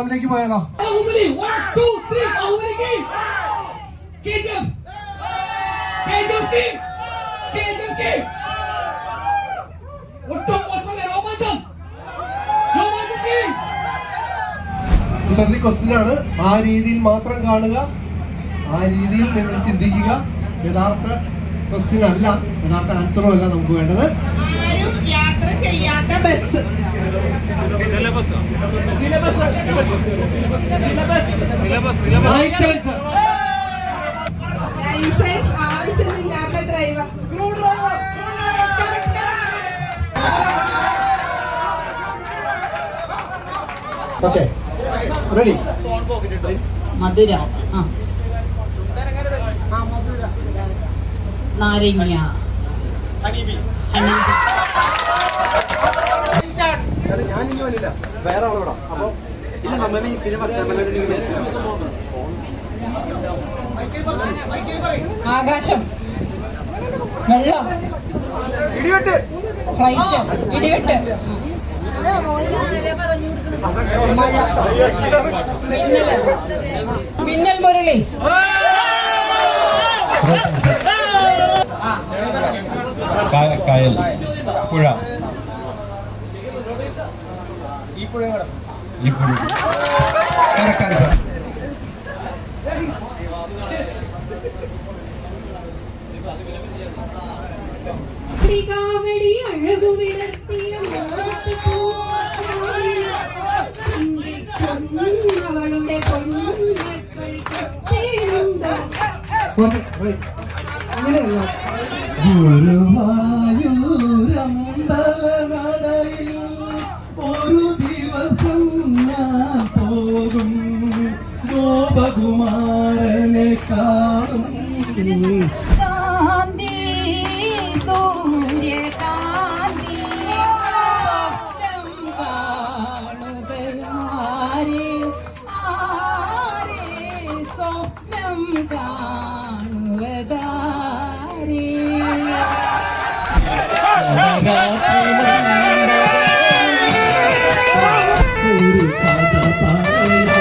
പ്രോഗ്രാമിലേക്ക് പോയാലോ? ക്വസ്റ്റ്യനാണ്. ആ രീതിയിൽ മാത്രം കാണുക, ആ രീതിയിൽ നിങ്ങൾ ചിന്തിക്കുക. യഥാർത്ഥ ക്വസ്റ്റ്യൻ അല്ല, യഥാർത്ഥ ആൻസറും അല്ല നമുക്ക് വേണ്ടത്. ആരും യാത്ര ചെയ്യാത്ത ബസ്. ലൈസൻസ് ആവശ്യമില്ലാത്ത ഡ്രൈവർ. Okay, ready? മധുര, നാരങ്ങ, ആകാശം, വെള്ളം, ഇടിവെട്ട്, ഫ്ലൈറ്റ്, ഇടിവെട്ട്, മഴ, മിന്നല്, മിന്നൽ മുരളി, കായൽ, പുഴ, ഈ പുഴ കാവടി അഴകു വിടർത്തിയ അവളുടെ പൊന്മക്കൾ അങ്ങനെയല്ല. ഗുരുവായൂരമ്പലനടയിൽ ഒരു ദിവസം ഞാൻ പോകും, ഗോപകുമാരനെ കാണും. കാന്തി സൂര്യകാന്തി സ്വപ്നം കാണുകയാരെ, ആരെ സ്വപ്നം കാണുവതാരേ. ഒരു കഥ പറയാം.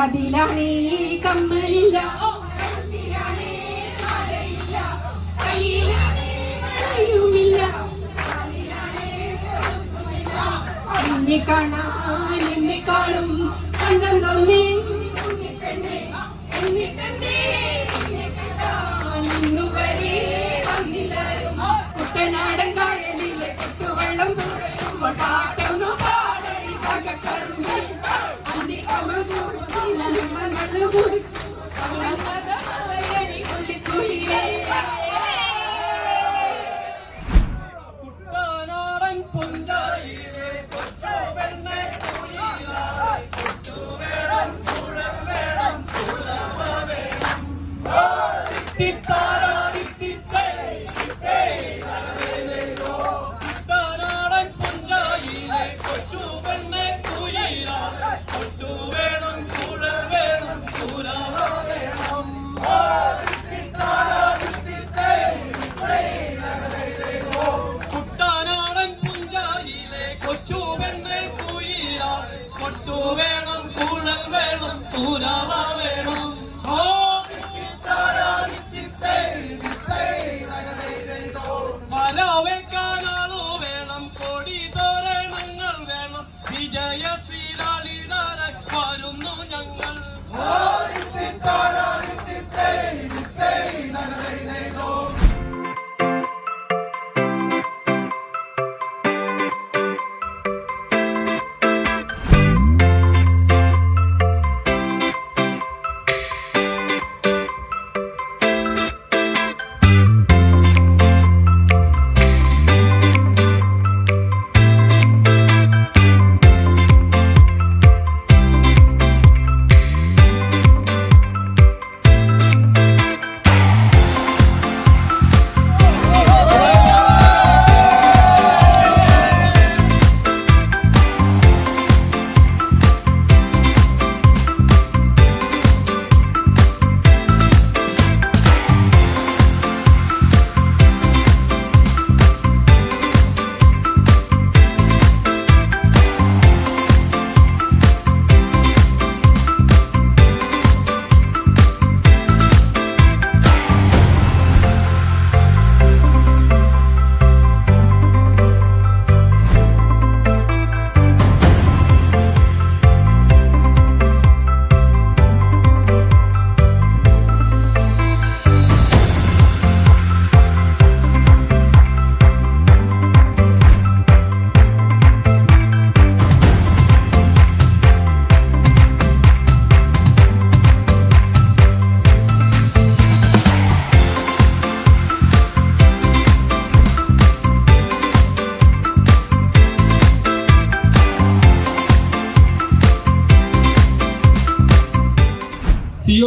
അതിലാണേ കമ്മലില്ല, കയ്യിലാണേയുമില്ല, നിന്നെ കാണാൻ എന്നെ കാണും അന്നം തോന്നി എന്നിട്ടെന്നെ ഇന്നുവരെ വന്നില്ലാരും. കുട്ടനാടൻ കായലിലെ കുട്ടുവെള്ളം തുഴയുമ്പോൾ പാട്ടൊന്നു പാടടി പകക്കറുമ്പി അന്തി കമൽ കൂടി ഉള്ളിക്കുയിലേ. കുട്ടനാടൻ പുഞ്ചായിലെ കൊച്ചു പെണ്ണെ കുയിലായി, കുട്ടുവേണം കുഴൽ വേണം കുലവ വേണം. കുട്ടനാടൻ പുഞ്ചായിലെ കൊച്ചു പെണ്ണെ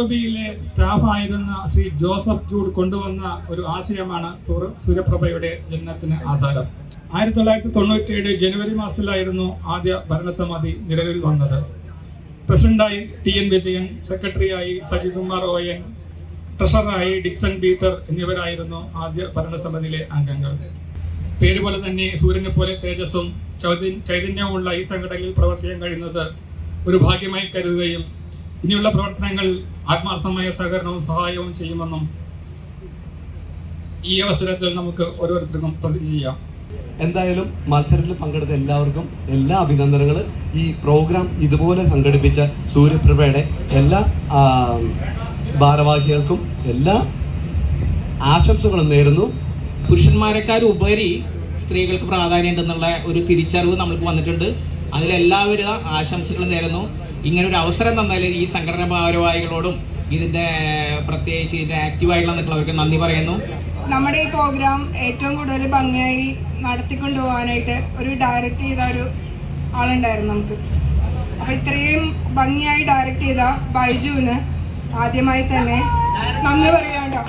IOBയിലെ സ്റ്റാഫായിരുന്ന ശ്രീ ജോസഫ് ജൂഡ് കൊണ്ടുവന്ന ഒരു ആശയമാണ് സൂര്യപ്രഭയുടെ ജനനത്തിന് ആധാരം. 1997 ജനുവരി മാസത്തിലായിരുന്നു ആദ്യ ഭരണസമിതി നിലവിൽ വന്നത്. പ്രസിഡന്റായി TN വിജയൻ, സെക്രട്ടറിയായി സജികുമാർ ON, ട്രഷററായി ഡിക്സൺ പീറ്റർ എന്നിവരായിരുന്നു ആദ്യ ഭരണസമിതിയിലെ അംഗങ്ങൾ. പേര് പോലെ തന്നെ സൂര്യനെ പോലെ തേജസ്സും ചൈതന്യവുമുള്ള ഈ സംഘടനയിൽ പ്രവർത്തിക്കാൻ കഴിയുന്നത് ഒരു ഭാഗ്യമായി കരുതുകയും ഇനിയുള്ള പ്രവർത്തനങ്ങൾ ആത്മാർത്ഥമായ സഹകരണവും സഹായവും ചെയ്യുമെന്നും ഈ അവസരത്തിൽ നമുക്ക് ഓരോരുത്തർക്കും പ്രതിജ്ഞ ചെയ്യാം. എന്തായാലും മത്സരത്തിൽ പങ്കെടുത്ത എല്ലാവർക്കും എല്ലാ അഭിനന്ദനങ്ങളും. ഈ പ്രോഗ്രാം ഇതുപോലെ സംഘടിപ്പിച്ച സൂര്യപ്രഭയുടെ എല്ലാ ഭാരവാഹികൾക്കും എല്ലാ ആശംസകളും നേരുന്നു. പുരുഷന്മാരെക്കാൾ ഉപരി സ്ത്രീകൾക്ക് പ്രാധാന്യം ഉണ്ടെന്നുള്ള ഒരു തിരിച്ചറിവ് നമ്മൾക്ക് വന്നിട്ടുണ്ട്. അതിലെല്ലാവരും ആശംസകൾ നേരുന്നു. ഇങ്ങനെ ഒരു അവസരം തന്നാലും ഈ സംഘടന ഭാരവാഹികളോടും ഇതിന്റെ പ്രത്യേകിച്ച് ഇതിന്റെ ആക്റ്റീവായിട്ടുള്ള നിൽക്കുന്നവർക്ക് നന്ദി പറയുന്നു. നമ്മുടെ ഈ പ്രോഗ്രാം ഏറ്റവും കൂടുതൽ ഭംഗിയായി നടത്തിക്കൊണ്ടുപോകാനായിട്ട് ഒരു ഡയറക്റ്റ് ചെയ്ത ഒരു ആളുണ്ടായിരുന്നു നമുക്ക്. അപ്പോൾ ഇത്രയും ഭംഗിയായി ഡയറക്റ്റ് ചെയ്ത ബൈജുവിന് ആദ്യമായി തന്നെ നന്ദി പറയാണ്ടോ.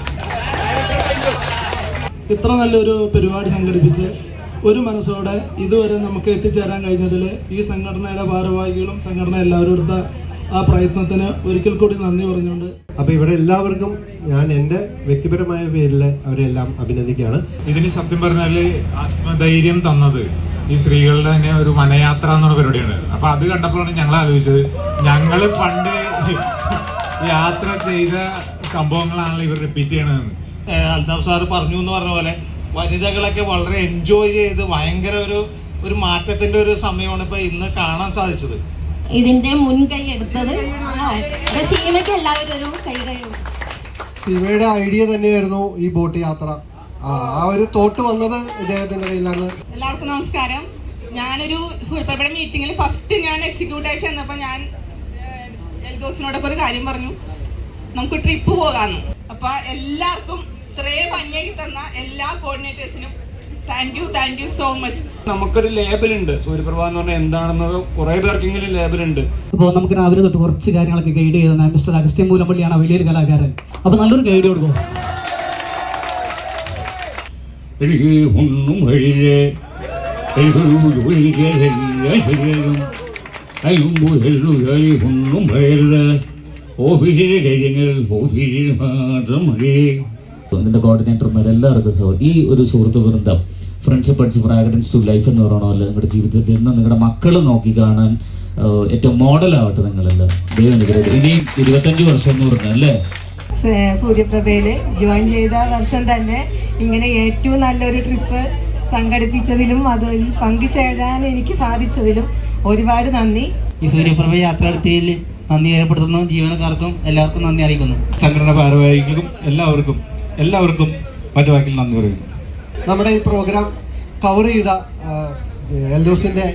ഇത്ര നല്ലൊരു പരിപാടി സംഘടിപ്പിച്ച് ഒരു മനസ്സോടെ ഇതുവരെ നമുക്ക് എത്തിച്ചേരാൻ കഴിഞ്ഞതിൽ ഈ സംഘടനയുടെ ഭാരവാഹികളും സംഘടന എല്ലാവരും എടുത്ത ആ പ്രയത്നത്തിന് ഒരിക്കൽ കൂടി നന്ദി പറഞ്ഞുകൊണ്ട് അപ്പൊ ഇവിടെ എല്ലാവർക്കും ഞാൻ എൻ്റെ വ്യക്തിപരമായ പേരിൽ അവരെല്ലാം അഭിനന്ദിക്കുകയാണ്. ഇതിന് സത്യം പറഞ്ഞാല് ആത്മധൈര്യം തന്നത് ഈ സ്ത്രീകളുടെ തന്നെ ഒരു വനയാത്ര എന്നുള്ള പരിപാടിയാണ്. അപ്പൊ അത് കണ്ടപ്പോഴാണ് ഞങ്ങൾ ആലോചിച്ചത്, ഞങ്ങള് പണ്ട് യാത്ര ചെയ്ത സംഭവങ്ങളാണല്ലോ ഇവർ റിപ്പീറ്റ് ചെയ്യണതെന്ന്. അൽതാഫ് സാറ് പറഞ്ഞു എന്ന് പറഞ്ഞ പോലെ വനിതകളൊക്കെ വളരെ എൻജോയ് ചെയ്ത് ഭയങ്കര ഒരു മാറ്റത്തിന്റെ ഒരു സമയമാണ് ഇപ്പൊ ഇന്ന് കാണാൻ സാധിച്ചത്. ഇതിന്റെ മുൻകൈ എടുത്തത് സീമയ്ക്ക് എല്ലാവരും ഒരു കൈ കഴിയും. സീമയുടെ ഐഡിയ തന്നെയായിരുന്നു ഈ ബോട്ട് യാത്ര. ആ ഒരു തോട്ട് വന്നത് ഇദ്ദേഹത്തിന്റെ കയ്യിലാണ്. എല്ലാവർക്കും നമസ്കാരം. ഞാനൊരു സൂര്യപ്രഭയുടെ മീറ്റിങ്ങിൽ ഫസ്റ്റ് ഞാൻ എക്സിക്യൂട്ട് ആയി ചെന്നപ്പോൾ ഞാൻ എൽദോസിനോടൊക്കെ ഒരു കാര്യം പറഞ്ഞു, നമുക്ക് ട്രിപ്പ് പോകാമെന്ന്. അപ്പൊ എല്ലാവർക്കും ഇത്രയും ഭംഗിയാക്കി തന്ന എല്ലാ കോർഡിനേറ്റേഴ്സിനും താങ്ക് യു സോ മച്ച്. നമുക്കൊരു ലേബലുണ്ട്, സൂര്യപ്രഭ എന്ന് പറഞ്ഞാൽ എന്താണെന്നത് കുറെ പേർക്കെങ്കിലും ലേബലുണ്ട്. അപ്പോൾ നമുക്ക് രാവിലെ തൊട്ട് കുറച്ച് കാര്യങ്ങളൊക്കെ ഗൈഡ് ചെയ്യുന്ന മിസ്റ്റർ അഗസ്ത്യൻ മൂലമ്പള്ളിയാണ് വലിയൊരു കലാകാരൻ. അപ്പോൾ നല്ലൊരു ഗൈഡ് കൊടുക്കും. എനിക്ക് ഒന്നും കഴിയില്ല, ഒന്നും പറയില്ല, ഓഫീസിലെ കാര്യങ്ങൾ ഓഫീസിൽ മാത്രം മതി. ഇതിൻ്റെ കോർഡിനേറ്റർമാരെല്ലാവർക്കും ഈ ഒരു സുഹൃത്ത് വൃന്ദം ഫ്രണ്ട്ഷിപ്പ് ഫ്രാഗ്രൻസ് ടു ലൈഫ് എന്ന് പറയണമല്ലോ, നിങ്ങളുടെ ജീവിതത്തിൽ നിന്ന് നിങ്ങളുടെ മക്കൾ നോക്കി കാണാൻ ഏറ്റവും മോഡലാവട്ടെ നിങ്ങളെല്ലാം. ദൈവം ഇനിയും 25 വർഷം എന്ന് പറഞ്ഞല്ലേ സൂര്യപ്രഭയിൽ ജോയിൻ ചെയ്ത വർഷം തന്നെ ഇങ്ങനെ ഏറ്റവും നല്ലൊരു ട്രിപ്പ് സംഘടിപ്പിച്ചതിലും അതിൽ പങ്കുചേരാൻ എനിക്ക് സാധിച്ചതിലും ഒരുപാട് നന്ദി. ഈ സൂര്യപ്രഭ യാത്ര നടത്തിയതിൽ നന്ദി രേഖപ്പെടുത്തുന്നു. ജീവനക്കാർക്കും എല്ലാവർക്കും നന്ദി അറിയിക്കുന്നു. സംഘടന ഭാരവാഹികൾക്കും എല്ലാവർക്കും മറ്റു വാക്കിൽ നന്ദി പറയുന്നു. നമ്മുടെ ഈ പ്രോഗ്രാം കവർ ചെയ്ത എൽദോസിന്റെ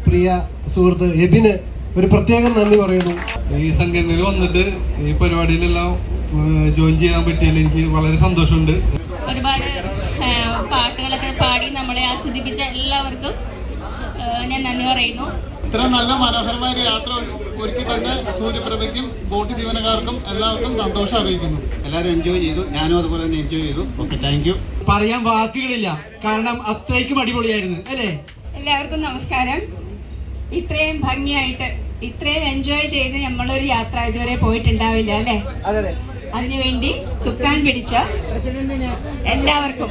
പ്രിയ സുഹൃത്ത് എബിന് ഒരു പ്രത്യേകം നന്ദി പറയുന്നു. ഈ സംഘടനയിൽ വന്നിട്ട് ഈ പരിപാടിയിലെല്ലാം ജോയിൻ ചെയ്യാൻ പറ്റിയതിൽ എനിക്ക് വളരെ സന്തോഷമുണ്ട്. ഒരുപാട് പാട്ടുകളൊക്കെ പാടി നമ്മളെ ആസ്വദിപ്പിച്ച എല്ലാവർക്കും ഞാൻ നന്ദി പറയുന്നു. ഇത്ര നല്ല മനോഹരമായ ഒരു യാത്ര ഒരുക്കി തന്നെ സൂര്യപ്രഭയ്ക്കും ബോട്ട് ജീവനക്കാർക്കും എല്ലാവർക്കും സന്തോഷം അറിയിക്കുന്നു. എല്ലാവരും എൻജോയ് ചെയ്തു, ഞാനും അതുപോലെ തന്നെ എൻജോയ് ചെയ്തു. Okay, thank you. പറയാൻ വാക്കുകളില്ല, കാരണം അത്രയ്ക്കും അടിപൊളിയായിരുന്നു അല്ലേ. എല്ലാവർക്കും നമസ്കാരം. ഇത്രയും ഭംഗിയായിട്ട് ഇത്രയും എൻജോയ് ചെയ്ത് നമ്മളൊരു യാത്ര ഇതുവരെ പോയിട്ടുണ്ടാവില്ല അല്ലേ. അതിനുവേണ്ടി ചുക്കാൻ പിടിച്ച എല്ലാവർക്കും,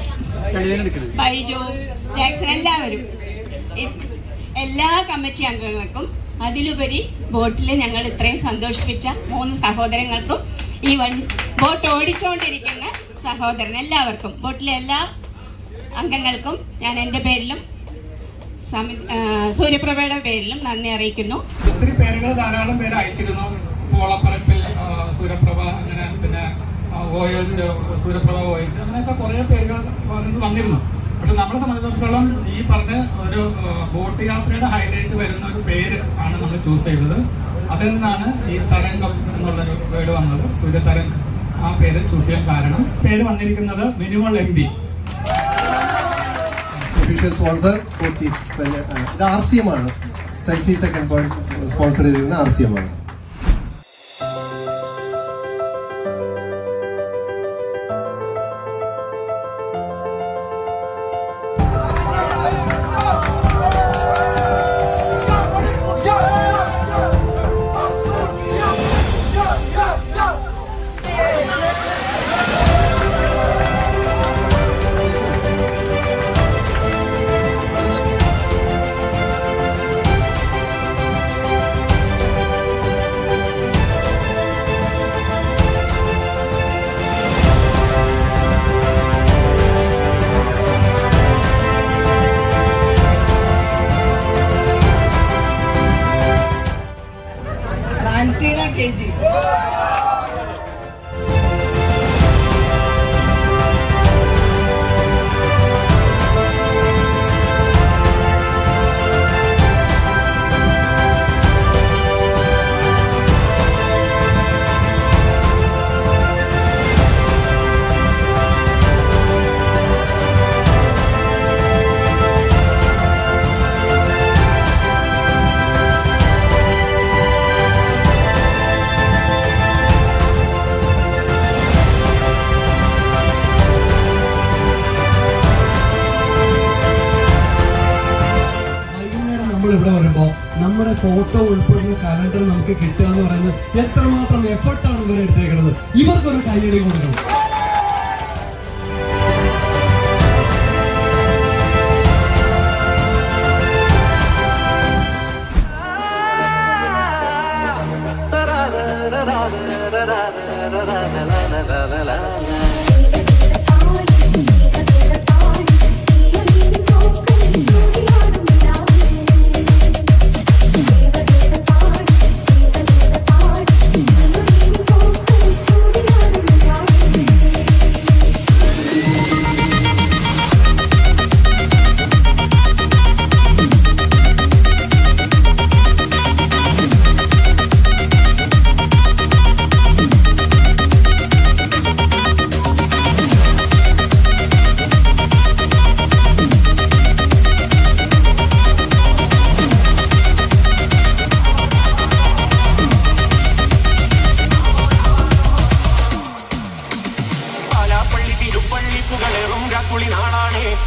ബൈജു, ജാക്സൺ, എല്ലാവരും, എല്ലാ കമ്മിറ്റി അംഗങ്ങൾക്കും, അതിലുപരി ബോട്ടിൽ ഞങ്ങൾ ഇത്രയും സന്തോഷിപ്പിച്ച 3 സഹോദരങ്ങൾക്കും, ഈ ബോട്ട് ഓടിച്ചുകൊണ്ടിരിക്കുന്ന സഹോദരൻ, എല്ലാവർക്കും, ബോട്ടിലെ എല്ലാ അംഗങ്ങൾക്കും ഞാൻ എൻ്റെ പേരിലും സൂര്യപ്രഭയുടെ പേരിലും നന്ദി അറിയിക്കുന്നു. ഒത്തിരി പേരുകൾ ധാരാളം പേര് അയച്ചിരുന്നു. പോളപ്പറപ്പിൽ സൂര്യപ്രഭ, അങ്ങനെ പിന്നെ സൂര്യപ്രഭ OH, അങ്ങനെയൊക്കെ കുറേ പേരുകൾ വന്നിരുന്നു. പക്ഷെ നമ്മളെ സംബന്ധിച്ചിടത്തോളം ഈ പറഞ്ഞ ഒരു ബോട്ട് യാത്രയുടെ ഹൈലൈറ്റ് വരുന്ന ഒരു പേര് ആണ് നമ്മൾ ചൂസ് ചെയ്തത്. അതിൽ നിന്നാണ് ഈ തരംഗം എന്നുള്ളൊരു വേർഡ് വന്നത്. സൂര്യതരംഗ് ആ പേര് ചൂസ് ചെയ്യാൻ കാരണം. പേര് വന്നിരിക്കുന്നത് മിനിമൽ MP. ഒഫീഷ്യൽ സ്പോൺസർ ഇത് RCM ആണ്. സെൽഫി സെക്കൻഡ് പോയിന്റ് സ്പോൺസർ ചെയ്തിരുന്ന RCM ആണ്. ഇവിടെ വരുമ്പോൾ നമ്മുടെ ഫോട്ടോ ഉൾപ്പെടുന്ന കലണ്ടർ നമുക്ക് കിട്ടുക എന്ന് പറയുന്നത് എത്രമാത്രം എഫർട്ടാണ് ഇവർ എടുത്തേക്കുന്നത്. ഇവർക്കൊരു കൈയടി കൊടുക്കണം.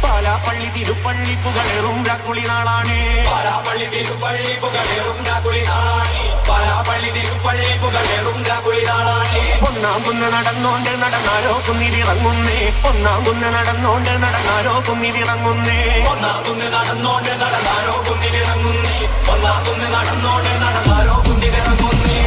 പാലാപ്പള്ളി തിരുപ്പള്ളി പുകളേറും രാക്കുളി നാളാണേ. പാലാപ്പള്ളി തിരുപ്പള്ളി പുകളേറും രാക്കുളി നാളാണേ. പാലാപ്പള്ളി തിരുപ്പള്ളി പുകളേറും രാക്കുളി നാളാണേ. ഒന്നാം കുന്ന് നടന്നോണ്ട് നടന്നാരോ കുന്നിതിറങ്ങുന്നേ. ഒന്നാം കുന്ന് നടന്നോണ്ട് നടന്നാരോ കുന്നിതിറങ്ങുന്നേ. ഒന്നാം കുന്ന് നടന്നോണ്ട് നടന്നാരോ കുന്നിതിറങ്ങുന്നേ. ഒന്നാം കുന്ന് നടന്നോണ്ട് നടന്നാരോ കുന്നിതിറങ്ങുന്നേ.